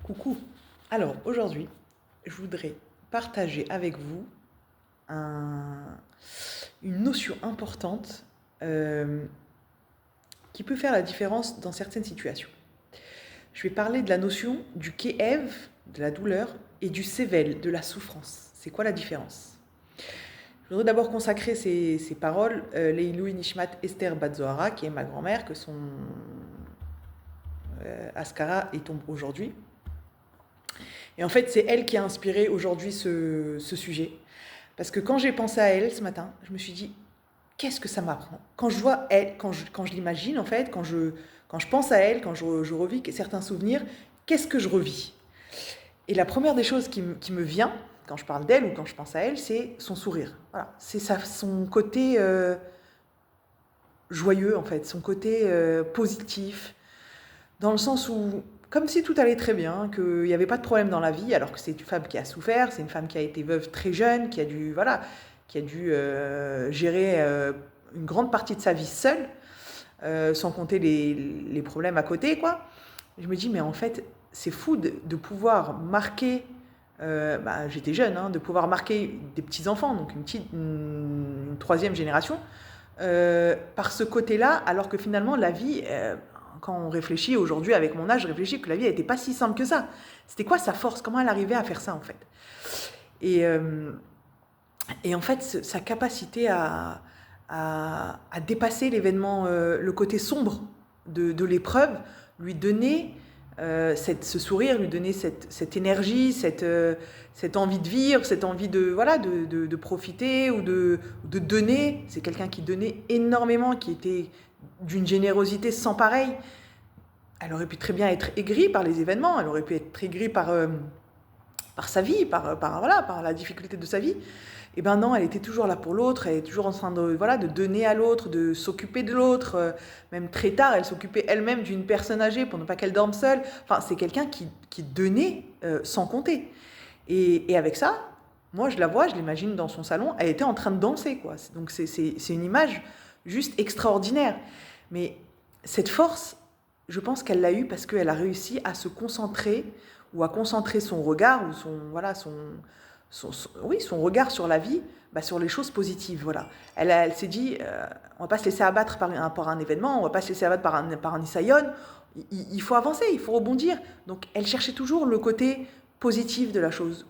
Coucou. Alors aujourd'hui, je voudrais partager avec vous un- une notion importante euh, qui peut faire la différence dans certaines situations. Je vais parler de la notion du Keev, de la douleur, et du Sevel, de la souffrance. C'est quoi la différence? Je voudrais d'abord consacrer ces paroles Leilou Nishmat Esther Bat-Zohara, qui est ma grand-mère, que son Askara est tombe aujourd'hui. Et en fait, c'est elle qui a inspiré aujourd'hui ce sujet. Parce que quand j'ai pensé à elle ce matin, je me suis dit, qu'est-ce que ça m'apprend? Quand je vois elle, quand je l'imagine, en fait, quand je pense à elle, quand je revis certains souvenirs, qu'est-ce que je revis? Et la première des choses qui me vient, quand je parle d'elle ou quand je pense à elle, c'est son sourire. Voilà. C'est son côté joyeux, en fait, son côté positif, dans le sens où, comme si tout allait très bien, qu'il n'y avait pas de problème dans la vie, alors que c'est une femme qui a souffert, c'est une femme qui a été veuve très jeune, qui a dû gérer une grande partie de sa vie seule, sans compter les problèmes à côté, quoi. Je me dis, mais en fait, c'est fou de pouvoir marquer, j'étais jeune, hein, de pouvoir marquer des petits-enfants, donc une troisième génération, par ce côté-là, alors que finalement, la vie, quand on réfléchit aujourd'hui, avec mon âge, je réfléchis que la vie n'était pas si simple que ça. C'était quoi sa force? Comment elle arrivait à faire ça, en fait? Et, euh, et en fait, sa capacité à dépasser l'événement, le côté sombre de l'épreuve, lui donner ce sourire, lui donner cette énergie, cette envie de vivre, cette envie de profiter ou de donner. C'est quelqu'un qui donnait énormément, qui était d'une générosité sans pareil. Elle aurait pu très bien être aigrie par les événements, elle aurait pu être aigrie par sa vie, par la difficulté de sa vie. Et ben non, elle était toujours là pour l'autre, elle est toujours en train de donner à l'autre, de s'occuper de l'autre. Même très tard, elle s'occupait elle-même d'une personne âgée pour ne pas qu'elle dorme seule. Enfin, c'est quelqu'un qui donnait sans compter. Et avec ça, moi je la vois, je l'imagine dans son salon, elle était en train de danser, quoi. Donc c'est une image juste extraordinaire. Mais cette force, je pense qu'elle l'a eue parce qu'elle a réussi à se concentrer ou à concentrer son regard ou son regard sur la vie, sur les choses positives. Voilà. Elle s'est dit, on va pas se laisser abattre par un événement, on va pas se laisser abattre par un Isaïon. Il faut avancer, il faut rebondir. Donc elle cherchait toujours le côté positif de la chose.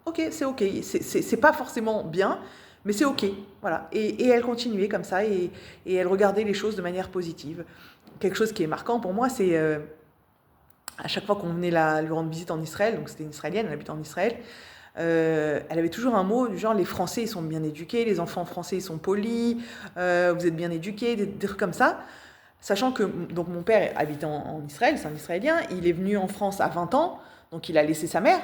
Ok, c'est pas forcément bien, mais c'est ok, voilà. Et elle continuait comme ça et elle regardait les choses de manière positive. Quelque chose qui est marquant pour moi, c'est à chaque fois qu'on venait lui rendre visite en Israël, donc c'était une Israélienne, elle habitait en Israël, elle avait toujours un mot du genre les Français ils sont bien éduqués, les enfants français ils sont polis, vous êtes bien éduqués, des trucs comme ça. Sachant que donc mon père habitait en Israël, c'est un Israélien, il est venu en France à 20 ans, donc il a laissé sa mère.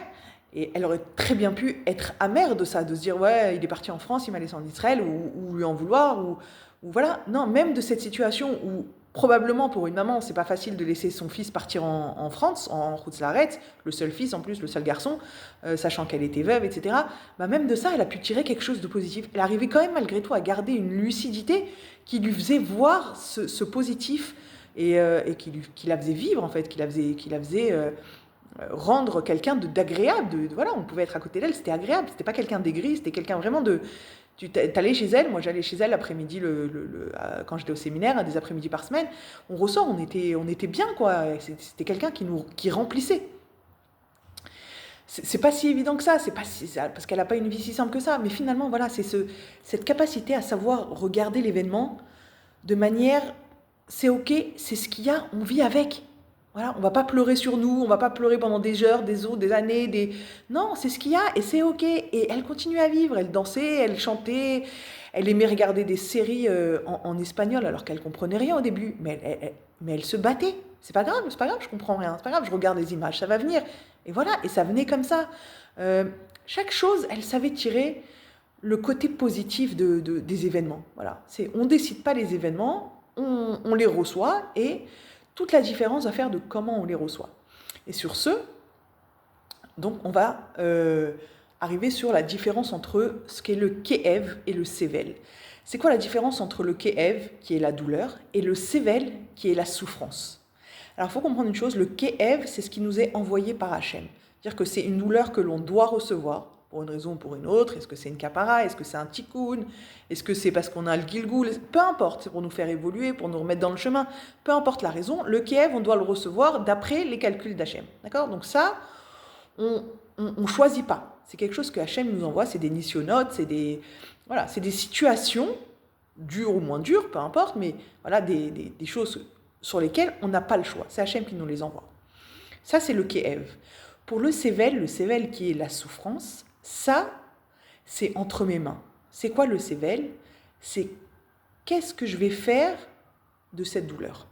Et elle aurait très bien pu être amère de ça, de se dire ouais, il est parti en France, il m'a laissé en Israël, ou lui en vouloir, ou voilà. Non, même de cette situation où probablement pour une maman, c'est pas facile de laisser son fils partir en France, en Route-Laret, le seul fils en plus, le seul garçon, sachant qu'elle était veuve, etc. Même de ça, elle a pu tirer quelque chose de positif. Elle arrivait quand même malgré tout à garder une lucidité qui lui faisait voir ce positif et qui la faisait vivre en fait, qui la faisait rendre quelqu'un d'agréable. Voilà, on pouvait être à côté d'elle, c'était agréable. C'était pas quelqu'un d'aigri, c'était quelqu'un vraiment de. Tu t'allais chez elle, moi j'allais chez elle l'après-midi, quand j'étais au séminaire, des après-midi par semaine. On ressort, on était bien quoi. C'était quelqu'un qui remplissait. C'est pas si évident que ça, c'est pas parce qu'elle n'a pas une vie si simple que ça. Mais finalement, voilà, c'est cette capacité à savoir regarder l'événement de manière, c'est ok, c'est ce qu'il y a, on vit avec. Voilà, on va pas pleurer sur nous, on va pas pleurer pendant des heures, des années, Non, c'est ce qu'il y a et c'est ok. Et elle continue à vivre, elle dansait, elle chantait, elle aimait regarder des séries en espagnol alors qu'elle comprenait rien au début, mais elle se battait. C'est pas grave, je comprends rien, c'est pas grave, je regarde les images, ça va venir. Et voilà, et ça venait comme ça. Euh, Chaque chose, elle savait tirer le côté positif des événements. Voilà, on décide pas les événements, on les reçoit et toute la différence va faire de comment on les reçoit. Et sur ce, donc on va arriver sur la différence entre ce qu'est le Keev et le Sevel. C'est quoi la différence entre le Keev, qui est la douleur, et le Sevel, qui est la souffrance? Alors, il faut comprendre une chose, le Ke'ev, c'est ce qui nous est envoyé par Hachem. C'est-à-dire que c'est une douleur que l'on doit recevoir, pour une raison ou pour une autre. Est-ce que c'est une kapara? Est-ce que c'est un tikkun? Est-ce que c'est parce qu'on a le gilgoul? Peu importe, c'est pour nous faire évoluer, pour nous remettre dans le chemin. Peu importe la raison, le Ke'ev, on doit le recevoir d'après les calculs d'Hachem. D'accord? Donc ça, on ne choisit pas. C'est quelque chose que Hachem nous envoie, c'est des nisyonotes, c'est des situations, dures ou moins dures, peu importe, mais voilà, des choses sur lesquelles on n'a pas le choix. C'est Hachem qui nous les envoie. Ça, c'est le Ke'ev. Pour le Sevel qui est la souffrance, ça, c'est entre mes mains. C'est quoi le Sevel? C'est qu'est-ce que je vais faire de cette douleur?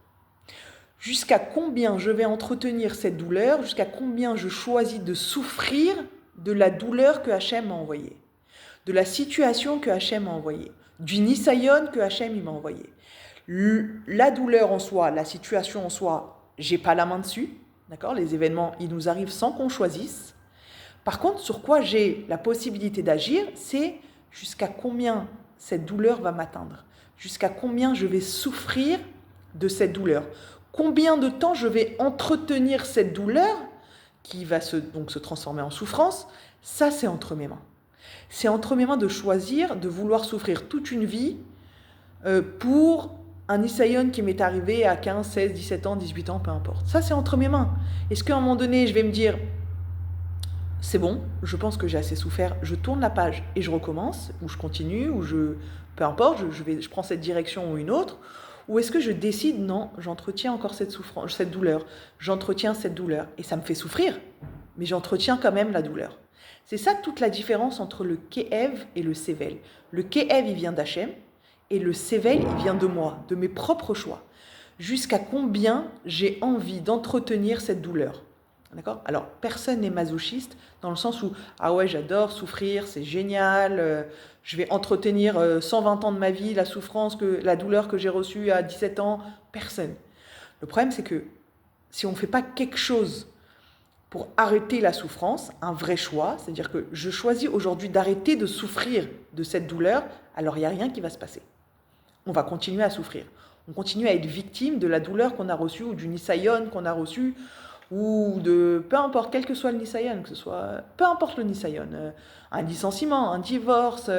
Jusqu'à combien je vais entretenir cette douleur? Jusqu'à combien je choisis de souffrir de la douleur que Hachem m'a envoyée? De la situation que Hachem m'a envoyée? Du nisayon que Hachem m'a envoyé? La douleur en soi, la situation en soi, j'ai pas la main dessus. D'accord? Les événements, ils nous arrivent sans qu'on choisisse. Par contre, sur quoi j'ai la possibilité d'agir, c'est jusqu'à combien cette douleur va m'atteindre. Jusqu'à combien je vais souffrir de cette douleur. Combien de temps je vais entretenir cette douleur qui va donc se transformer en souffrance. Ça, c'est entre mes mains. C'est entre mes mains de choisir, de vouloir souffrir toute une vie pour un Isaïon qui m'est arrivé à 15, 16, 17 ans, 18 ans, peu importe. Ça, c'est entre mes mains. Est-ce qu'à un moment donné, je vais me dire, c'est bon, je pense que j'ai assez souffert, je tourne la page et je recommence, ou je continue, ou peu importe, je prends cette direction ou une autre, ou est-ce que je décide, non, j'entretiens encore cette souffrance, cette douleur, j'entretiens cette douleur, et ça me fait souffrir, mais j'entretiens quand même la douleur. C'est ça toute la différence entre le Ke'ev et le Sevel. Le Ke'ev, il vient d'Hachem, et le Sevel, il vient de moi, de mes propres choix. Jusqu'à combien j'ai envie d'entretenir cette douleur. D'accord? Alors, personne n'est masochiste dans le sens où, ah ouais, j'adore souffrir, c'est génial, je vais entretenir 120 ans de ma vie, la souffrance, la douleur que j'ai reçue à 17 ans. Personne. Le problème, c'est que si on ne fait pas quelque chose pour arrêter la souffrance, un vrai choix, c'est-à-dire que je choisis aujourd'hui d'arrêter de souffrir de cette douleur, alors il n'y a rien qui va se passer. On va continuer à souffrir. On continue à être victime de la douleur qu'on a reçue ou du nisayon qu'on a reçu, ou de, peu importe, quel que soit le nisayon, que ce soit, peu importe le nisayon, un licenciement, un divorce,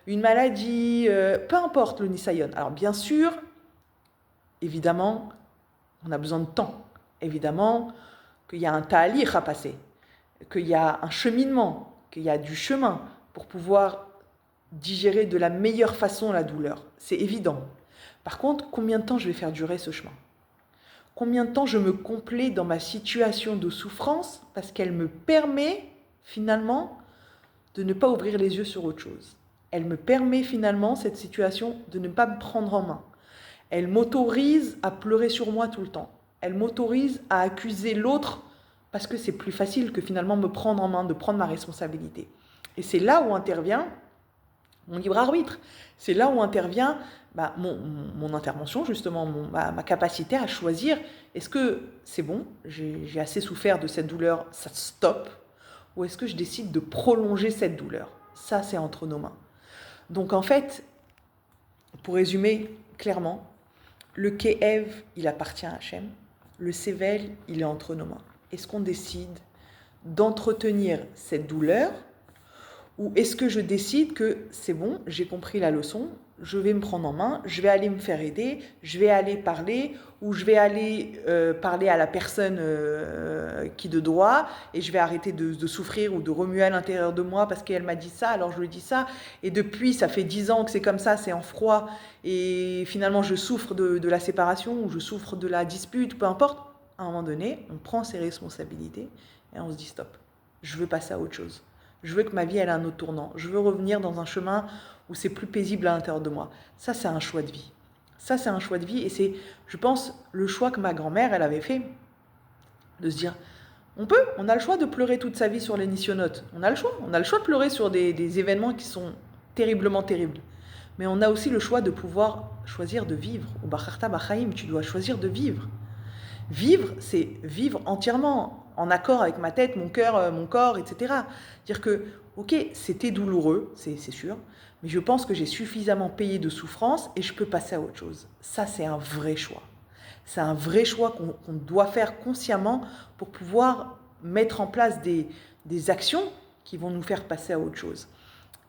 une maladie, peu importe le nisayon. Alors bien sûr, évidemment, on a besoin de temps. Évidemment qu'il y a un ta'alir à passer, qu'il y a un cheminement, qu'il y a du chemin pour pouvoir digérer de la meilleure façon la douleur. C'est évident. Par contre, combien de temps je vais faire durer ce chemin? Combien de temps je me complais dans ma situation de souffrance parce qu'elle me permet finalement de ne pas ouvrir les yeux sur autre chose. Elle me permet finalement, cette situation, de ne pas me prendre en main. Elle m'autorise à pleurer sur moi tout le temps. Elle m'autorise à accuser l'autre parce que c'est plus facile que finalement me prendre en main, de prendre ma responsabilité. Et c'est là où intervient mon libre arbitre. C'est là où intervient mon intervention, justement, ma capacité à choisir, est-ce que c'est bon, j'ai assez souffert de cette douleur, ça stoppe, ou est-ce que je décide de prolonger cette douleur? Ça, c'est entre nos mains. Donc en fait, pour résumer clairement, le Ke'ev, il appartient à Hachem, le Sevel, il est entre nos mains. Est-ce qu'on décide d'entretenir cette douleur, ou est-ce que je décide que c'est bon, j'ai compris la leçon, je vais me prendre en main, je vais aller me faire aider, je vais aller parler, ou je vais aller parler à la personne qui de droit, et je vais arrêter de souffrir ou de remuer à l'intérieur de moi parce qu'elle m'a dit ça, alors je lui dis ça, et depuis, ça fait 10 ans que c'est comme ça, c'est en froid, et finalement je souffre de la séparation, ou je souffre de la dispute, peu importe. À un moment donné, on prend ses responsabilités, et on se dit stop, je veux passer à autre chose. Je veux que ma vie, elle ait un autre tournant. Je veux revenir dans un chemin où c'est plus paisible à l'intérieur de moi. Ça, c'est un choix de vie. Ça, c'est un choix de vie. Et c'est, je pense, le choix que ma grand-mère, elle avait fait. De se dire, on a le choix de pleurer toute sa vie sur les nisyonotes. On a le choix. On a le choix de pleurer sur des événements qui sont terriblement terribles. Mais on a aussi le choix de pouvoir choisir de vivre. Ou Bacharta Bachaim, tu dois choisir de vivre. Vivre, c'est vivre entièrement, en accord avec ma tête, mon cœur, mon corps, etc. Dire que, ok, c'était douloureux, c'est sûr, mais je pense que j'ai suffisamment payé de souffrance et je peux passer à autre chose. Ça, c'est un vrai choix. C'est un vrai choix qu'on doit faire consciemment pour pouvoir mettre en place des actions qui vont nous faire passer à autre chose.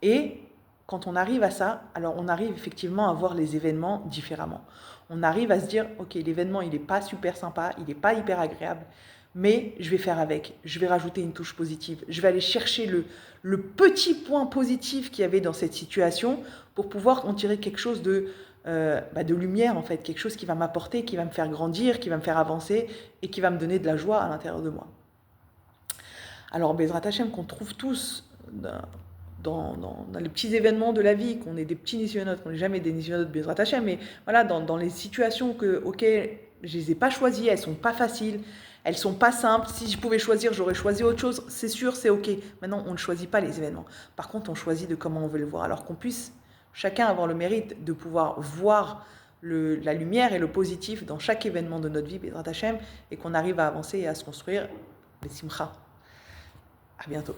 Et quand on arrive à ça, alors on arrive effectivement à voir les événements différemment. On arrive à se dire, ok, l'événement, il n'est pas super sympa, il n'est pas hyper agréable, mais je vais faire avec, je vais rajouter une touche positive, je vais aller chercher le petit point positif qu'il y avait dans cette situation pour pouvoir en tirer quelque chose de lumière, en fait, quelque chose qui va m'apporter, qui va me faire grandir, qui va me faire avancer et qui va me donner de la joie à l'intérieur de moi. Alors, Bezrat Hashem, qu'on trouve tous dans les petits événements de la vie, qu'on est des petits nisyonotes, qu'on n'est jamais des nisyonotes Bezrat Hashem, mais voilà, dans les situations auxquelles je ne les ai pas choisies, elles ne sont pas faciles, elles ne sont pas simples. Si je pouvais choisir, j'aurais choisi autre chose, c'est sûr, c'est ok. Maintenant, on ne choisit pas les événements. Par contre, on choisit de comment on veut le voir. Alors qu'on puisse chacun avoir le mérite de pouvoir voir la lumière et le positif dans chaque événement de notre vie, Bezrat Hashem, et qu'on arrive à avancer et à se construire. Simcha. À bientôt.